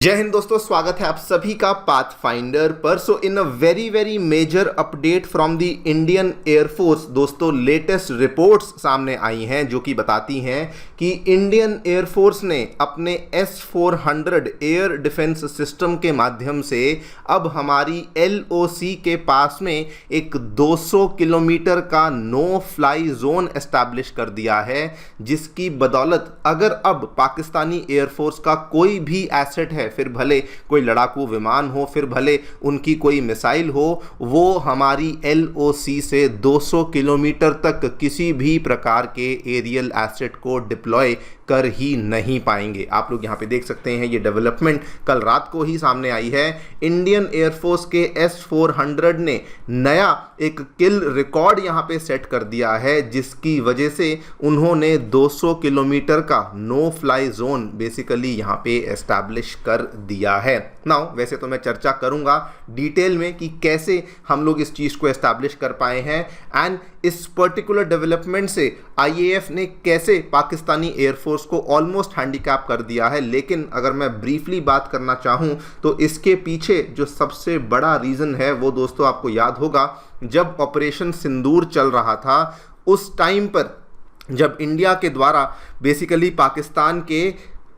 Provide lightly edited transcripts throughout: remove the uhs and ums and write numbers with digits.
जय हिंद दोस्तों, स्वागत है आप सभी का पाथफाइंडर पर। So in a very major update from the Indian Air Force दोस्तों, लेटेस्ट रिपोर्ट्स सामने आई हैं जो कि बताती हैं कि इंडियन एयरफोर्स ने अपने S-400 एयर डिफेंस सिस्टम के माध्यम से अब हमारी LOC के पास में एक 200 किलोमीटर का नो फ्लाई जोन एस्टैब्लिश कर दिया है, जिसकी बदौलत अगर अब पाकिस्तानी एयरफोर्स का कोई भी एसेट है, फिर भले कोई लड़ाकू विमान हो, फिर भले उनकी कोई मिसाइल हो, वो हमारी LOC से 200 किलोमीटर तक किसी भी प्रकार के एरियल एसेट को डिप्लॉय कर ही नहीं पाएंगे। आप लोग यहाँ पे देख सकते हैं, ये डेवलपमेंट कल रात को ही सामने आई है। इंडियन एयरफोर्स के S-400 ने नया एक किल रिकॉर्ड यहाँ पे सेट कर दिया है, जिसकी वजह से उन्होंने 200 किलोमीटर का नो फ्लाई जोन बेसिकली यहाँ पे एस्टैब्लिश कर दिया है। नाउ वैसे तो मैं चर्चा करूंगा डिटेल में कि कैसे हम लोग इस चीज़ को एस्टैब्लिश कर पाए हैं एंड इस पर्टिकुलर डेवलपमेंट से IAF ने कैसे पाकिस्तानी एयरफोर्स को ऑलमोस्ट हैंडीकैप कर दिया है। लेकिन अगर मैं ब्रीफली बात करना चाहूँ तो इसके पीछे जो सबसे बड़ा रीज़न है वो दोस्तों आपको याद होगा, जब ऑपरेशन सिंदूर चल रहा था उस टाइम पर जब इंडिया के द्वारा बेसिकली पाकिस्तान के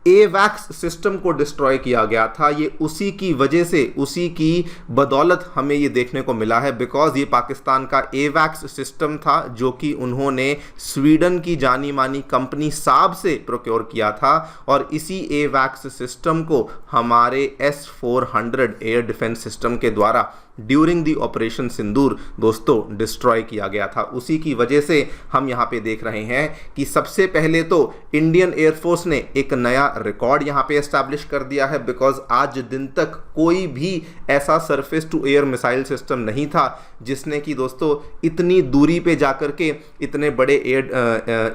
AWACS सिस्टम को डिस्ट्रॉय किया गया था, ये उसी की वजह से, उसी की बदौलत हमें ये देखने को मिला है। बिकॉज ये पाकिस्तान का AWACS सिस्टम था जो कि उन्होंने स्वीडन की जानी मानी कंपनी साब से प्रोक्योर किया था, और इसी AWACS सिस्टम को हमारे S-400 एयर डिफेंस सिस्टम के द्वारा ड्यूरिंग दी ऑपरेशन सिंदूर दोस्तों डिस्ट्रॉय किया गया था। उसी की वजह से हम यहाँ पे देख रहे हैं कि सबसे पहले तो इंडियन एयरफोर्स ने एक नया रिकॉर्ड यहाँ पे एस्टैब्लिश कर दिया है। बिकॉज आज दिन तक कोई भी ऐसा surface to air missile system नहीं था जिसने कि दोस्तों इतनी दूरी पे जाकर के इतने बड़े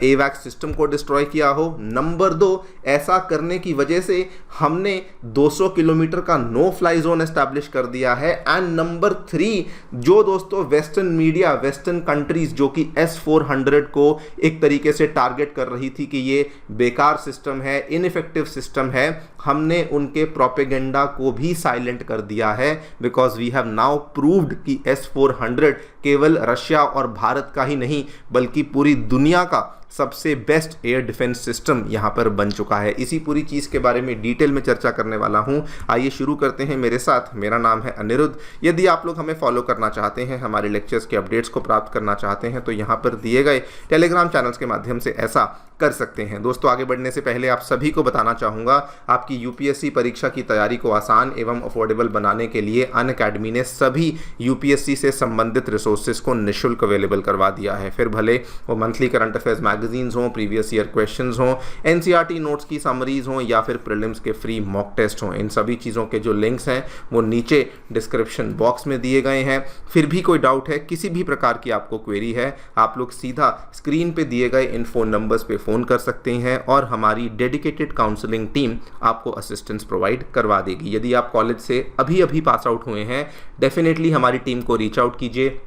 AWACS सिस्टम को डिस्ट्रॉय किया हो। नंबर 2, ऐसा करने की वजह से हमने 200 किलोमीटर का नो फ्लाई जोन एस्टैब्लिश कर दिया है। एंड नंबर 3, जो दोस्तों वेस्टर्न मीडिया, वेस्टर्न कंट्रीज जो कि S-400 को एक तरीके से टारगेट कर रही थी कि ये बेकार सिस्टम है, इनइफेक्टिव सिस्टम है, हमने उनके प्रोपेगेंडा को भी साइलेंट कर दिया है। Because we have now proved कि S-400 केवल रशिया और भारत का ही नहीं बल्कि पूरी दुनिया का सबसे बेस्ट एयर डिफेंस सिस्टम यहाँ पर बन चुका है। इसी पूरी चीज़ के बारे में डिटेल में चर्चा करने वाला हूँ। आइए शुरू करते हैं मेरे साथ। मेरा नाम है अनिरुद्ध। यदि आप लोग हमें फॉलो करना चाहते हैं, हमारे लेक्चर्स के अपडेट्स को प्राप्त करना चाहते हैं, तो यहाँ पर दिए गए टेलीग्राम चैनल्स के माध्यम से ऐसा कर सकते हैं। दोस्तों आगे बढ़ने से पहले आप सभी को बताना चाहूँगा, आपकी UPSC परीक्षा की तैयारी को आसान एवं अफोर्डेबल बनाने के लिए अनअकैडमी ने सभी UPSC से संबंधित रिसोर्सेज को निःशुल्क अवेलेबल करवा दिया है। फिर भले वो मंथली करंट अफेयर्स मैगजीन्स हों, प्रीवियस ईयर क्वेश्चंस हों, NCERT नोट्स की समरीज हों, या फिर प्रीलिम्स के फ्री मॉक टेस्ट हों, इन सभी चीज़ों के जो लिंक्स हैं वो नीचे डिस्क्रिप्शन बॉक्स में दिए गए हैं। फिर भी कोई डाउट है, किसी भी प्रकार की आपको क्वेरी है, आप लोग सीधा स्क्रीन पे दिए गए इन फ़ोन नंबर्स पे फ़ोन कर सकते हैं और हमारी डेडिकेटेड काउंसलिंग टीम आपको असिस्टेंस प्रोवाइड करवा देगी। यदि आप कॉलेज से अभी पास आउट हुए हैं, डेफिनेटली हमारी टीम को रीच आउट कीजिए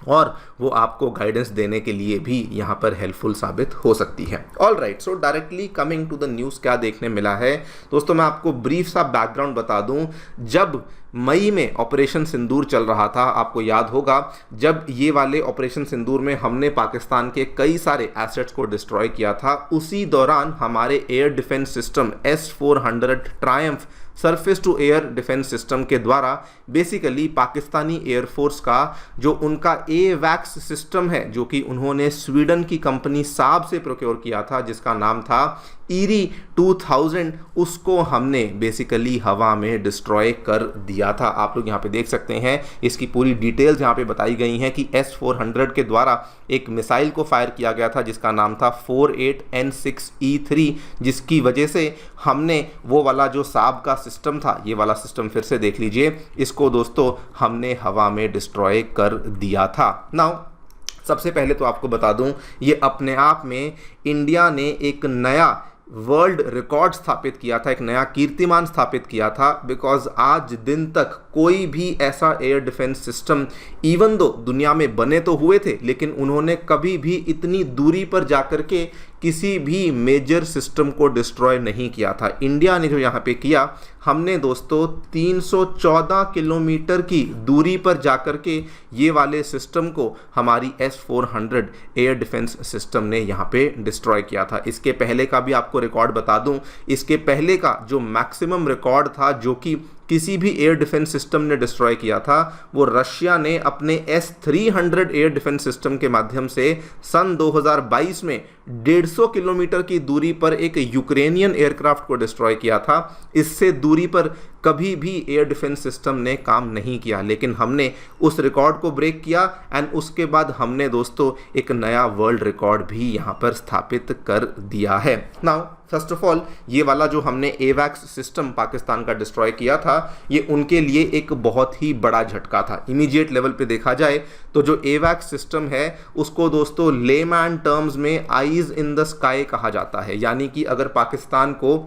और वो आपको गाइडेंस देने के लिए भी यहाँ पर हेल्पफुल साबित हो सकती है। All right, so directly coming to the news, क्या देखने मिला है दोस्तों, मैं आपको ब्रीफ सा बैकग्राउंड बता दूं। जब मई में ऑपरेशन सिंदूर चल रहा था, आपको याद होगा, जब ये वाले ऑपरेशन सिंदूर में हमने पाकिस्तान के कई सारे एसेट्स को डिस्ट्रॉय किया था, उसी दौरान हमारे air defence system S-400 Triumf surface to air defence system के द्वारा बेसिकली पाकिस्तानी एयरफोर्स का जो उनका AWACS सिस्टम है, जो कि उन्होंने स्वीडन की कंपनी साब से प्रोक्योर किया था, जिसका नाम था ईरी 2000, उसको हमने बेसिकली हवा में डिस्ट्रॉय कर दिया था। आप लोग यहाँ पे देख सकते हैं, इसकी पूरी डिटेल्स यहाँ पे बताई गई हैं कि S-400 के द्वारा एक मिसाइल को फायर किया गया था जिसका नाम था 48N6E3, जिसकी वजह से हमने वो वाला जो साब का सिस्टम था, ये वाला सिस्टम फिर से देख लीजिए, इसको दोस्तों हमने हवा में डिस्ट्रॉय कर दिया था। नाउ सबसे पहले तो आपको बता दूं, ये अपने आप में इंडिया ने एक नया वर्ल्ड रिकॉर्ड स्थापित किया था, एक नया कीर्तिमान स्थापित किया था। बिकॉज आज दिन तक कोई भी ऐसा air defence system, even though दुनिया में बने तो हुए थे, लेकिन उन्होंने कभी भी इतनी दूरी पर जाकर के किसी भी मेजर सिस्टम को डिस्ट्रॉय नहीं किया था। इंडिया ने जो यहाँ पे किया, हमने दोस्तों 314 किलोमीटर की दूरी पर जाकर के ये वाले सिस्टम को हमारी S-400 एयर डिफेंस सिस्टम ने यहाँ पे डिस्ट्रॉय किया था। इसके पहले का भी आपको रिकॉर्ड बता दूं, इसके पहले का जो मैक्सिमम रिकॉर्ड था जो कि किसी भी एयर डिफेंस सिस्टम ने डिस्ट्रॉय किया था, वो रशिया ने अपने S-300 एयर डिफेंस सिस्टम के माध्यम से सन 2022 में 150 किलोमीटर की दूरी पर एक यूक्रेनियन एयरक्राफ्ट को डिस्ट्रॉय किया था। इससे दूरी पर कभी भी एयर डिफेंस सिस्टम ने काम नहीं किया, लेकिन हमने उस रिकॉर्ड को ब्रेक किया एंड उसके बाद हमने दोस्तों एक नया वर्ल्ड रिकॉर्ड भी यहाँ पर स्थापित कर दिया है। नाउ फर्स्ट ऑफ ऑल, ये वाला जो हमने एवैक्स सिस्टम पाकिस्तान का डिस्ट्रॉय किया था, ये उनके लिए एक बहुत ही बड़ा झटका था। इमीडिएट लेवल पे देखा जाए तो जो एवैक्स सिस्टम है उसको दोस्तों लेमैन टर्म्स में आईज इन द स्काई कहा जाता है। यानी कि अगर पाकिस्तान को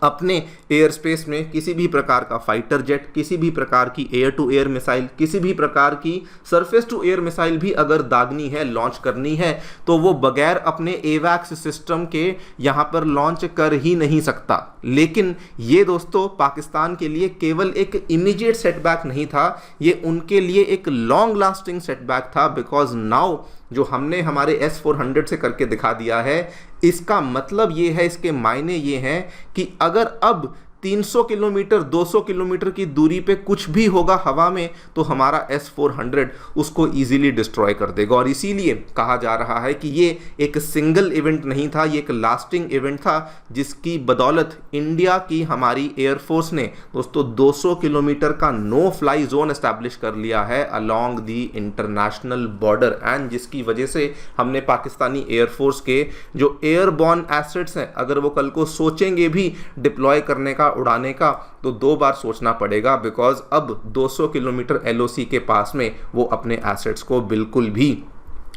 अपने एयर स्पेस में किसी भी प्रकार का फाइटर जेट, किसी भी प्रकार की एयर टू एयर मिसाइल, किसी भी प्रकार की सरफेस टू एयर मिसाइल भी अगर दागनी है, लॉन्च करनी है, तो वो बगैर अपने एवैक्स सिस्टम के यहाँ पर लॉन्च कर ही नहीं सकता। लेकिन ये दोस्तों पाकिस्तान के लिए केवल एक इमीडिएट सेटबैक नहीं था, ये उनके लिए एक लॉन्ग लास्टिंग सेटबैक था। बिकॉज नाउ जो हमने हमारे S-400 से करके दिखा दिया है, इसका मतलब ये है, इसके मायने ये हैं कि अगर अब 300 किलोमीटर 200 किलोमीटर की दूरी पे कुछ भी होगा हवा में, तो हमारा S-400 उसको इजीली डिस्ट्रॉय कर देगा। और इसीलिए कहा जा रहा है कि ये एक सिंगल इवेंट नहीं था, ये एक लास्टिंग इवेंट था, जिसकी बदौलत इंडिया की हमारी एयरफोर्स ने दोस्तों 200 किलोमीटर का नो फ्लाई जोन एस्टैब्लिश कर लिया है along the international border, and जिसकी वजह से हमने पाकिस्तानी एयरफोर्स के जो एयरबॉर्न एसेट्स हैं, अगर वो कल को सोचेंगे भी डिप्लॉय करने का, उड़ाने का, तो 2 बार सोचना पड़ेगा। बिकॉज अब 200 किलोमीटर LOC के पास में वो अपने एसेट्स को बिल्कुल भी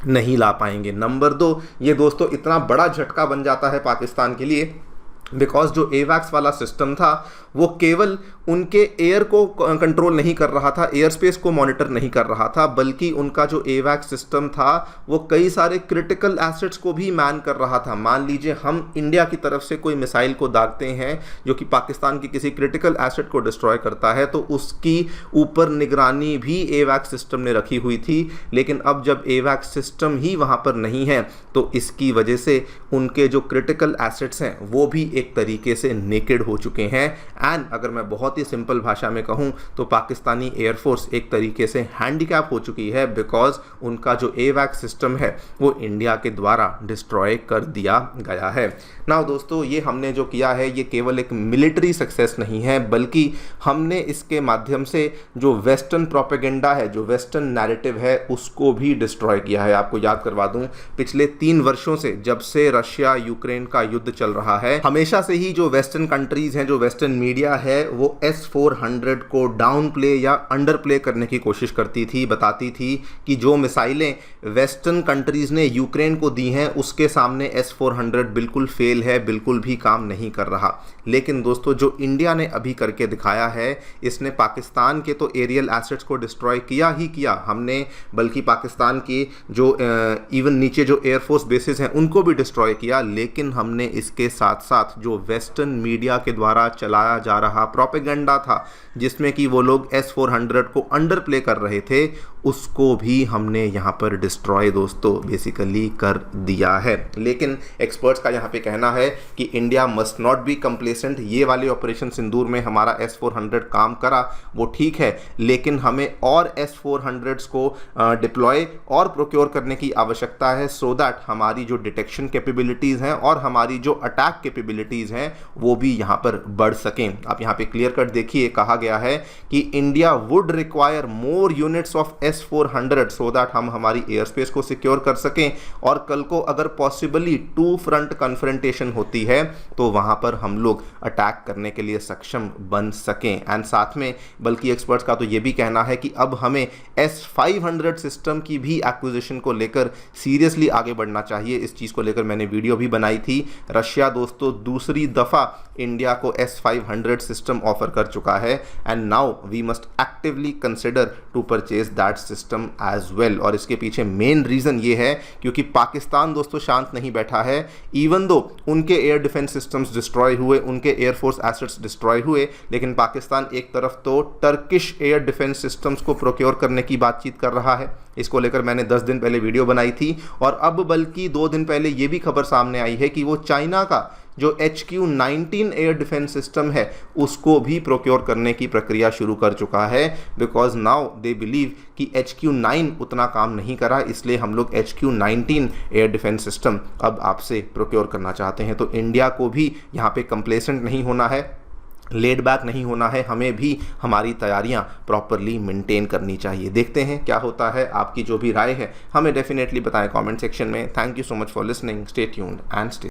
नहीं ला पाएंगे। नंबर 2, ये दोस्तों इतना बड़ा झटका बन जाता है पाकिस्तान के लिए बिकॉज जो एवैक्स वाला सिस्टम था वो केवल उनके एयर को कंट्रोल नहीं कर रहा था, एयर स्पेस को मॉनिटर नहीं कर रहा था, बल्कि उनका जो एवैक्स सिस्टम था वो कई सारे क्रिटिकल एसेट्स को भी मैन कर रहा था। मान लीजिए हम इंडिया की तरफ से कोई मिसाइल को दागते हैं जो कि पाकिस्तान की किसी क्रिटिकल एसेट को डिस्ट्रॉय करता है, तो उसकी ऊपर निगरानी भी एवैक्स सिस्टम ने रखी हुई थी। लेकिन अब जब एवैक्स सिस्टम ही वहाँ पर नहीं है, तो इसकी वजह से उनके जो क्रिटिकल एसेट्स हैं वो भी एक तरीके से नेकेड हो चुके हैं। एंड अगर मैं बहुत ही सिंपल भाषा में कहूं तो पाकिस्तानी एयरफोर्स एक तरीके से हैंडीकैप हो चुकी है, बिकॉज उनका जो एवैक्स सिस्टम है वो इंडिया के द्वारा डिस्ट्रॉय कर दिया गया है। नाउ दोस्तों, ये हमने जो किया है ये केवल एक मिलिट्री सक्सेस नहीं है, बल्कि हमने इसके माध्यम से जो वेस्टर्न प्रोपेगेंडा है, जो वेस्टर्न नैरेटिव है, उसको भी डिस्ट्रॉय किया है। आपको याद करवा दूं, पिछले 3 वर्षों से, जब से रशिया यूक्रेन का युद्ध चल रहा है, हमेशा से ही जो वेस्टर्न कंट्रीज हैं, जो वेस्टर्न मीडिया है, वो S-400 को डाउन प्ले या अंडर प्ले करने की कोशिश करती थी, बताती थी कि जो मिसाइलें वेस्टर्न कंट्रीज ने यूक्रेन को दी हैं उसके सामने S-400 बिल्कुल फेल है, बिल्कुल भी काम नहीं कर रहा। लेकिन दोस्तों, जो इंडिया ने अभी करके दिखाया है, इसने पाकिस्तान के तो एरियल एसेट्स को डिस्ट्रॉय किया ही किया, हमने बल्कि पाकिस्तान के जो इवन नीचे जो एयरफोर्स बेसिस हैं उनको भी डिस्ट्रॉय किया। लेकिन हमने इसके साथ साथ जो वेस्टर्न मीडिया के द्वारा चलाया जा रहा प्रोपेगेंडा था, जिसमें कि वो लोग S-400 को अंडर प्ले कर रहे थे, उसको भी हमने यहाँ पर डिस्ट्रॉय दोस्तों बेसिकली कर दिया है। लेकिन एक्सपर्ट्स का यहाँ पे कहना है कि India must not be complacent. ये वाले ऑपरेशन सिंदूर में हमारा S-400 काम करा, वो ठीक है, लेकिन हमें और S-400s को डिप्लॉय और प्रोक्योर करने की आवश्यकता है, सो दैट हमारी जो डिटेक्शन कैपेबिलिटीज़ हैं और हमारी जो अटैक कैपेबिलिटीज़ हैं वो भी यहाँ पर बढ़ सकें। आप यहाँ पे क्लियर कट देखिए, कहा गया है कि India would require more units of S-400 so that हम हमारी एयर स्पेस को सिक्योर कर सकें, और कल को अगर पॉसिबली 2 फ्रंट कन्फ्रंटेशन होती है तो वहां पर हम लोग अटैक करने के लिए सक्षम बन सकें। एंड साथ में बल्कि एक्सपर्ट्स का तो ये भी कहना है कि अब हमें S-500 सिस्टम की भी एक्विजिशन को लेकर सीरियसली आगे बढ़ना चाहिए। इस चीज़ को लेकर मैंने वीडियो भी बनाई थी। रशिया दोस्तों दूसरी दफ़ा इंडिया को S-500 सिस्टम ऑफर कर चुका है and now we must actively consider to purchase that system as well. और इसके पीछे मेन रीज़न ये है क्योंकि पाकिस्तान दोस्तों शांत नहीं बैठा है। इवन दो उनके एयर डिफेंस सिस्टम्स डिस्ट्रॉय हुए, उनके एयरफोर्स एसेट्स डिस्ट्रॉय हुए, लेकिन पाकिस्तान एक तरफ तो टर्किश एयर डिफेंस सिस्टम्स को प्रोक्योर करने की बातचीत कर रहा है। इसको लेकर मैंने 10 दिन पहले वीडियो बनाई थी और अब बल्कि 2 दिन पहले ये भी खबर सामने आई है कि वो चाइना का जो HQ-19 एयर डिफेंस सिस्टम है उसको भी प्रोक्योर करने की प्रक्रिया शुरू कर चुका है, बिकॉज नाउ दे बिलीव कि HQ-9 उतना काम नहीं करा, इसलिए हम लोग HQ-19 एयर डिफेंस सिस्टम अब आपसे प्रोक्योर करना चाहते हैं। तो इंडिया को भी यहाँ पे कंप्लेसेंट नहीं होना है, लेड बैक नहीं होना है, हमें भी हमारी तैयारियां प्रॉपरली मेंटेन करनी चाहिए। देखते हैं क्या होता है। आपकी जो भी राय है हमें डेफिनेटली बताएं कमेंट सेक्शन में। Thank you so much for listening, stay tuned and stay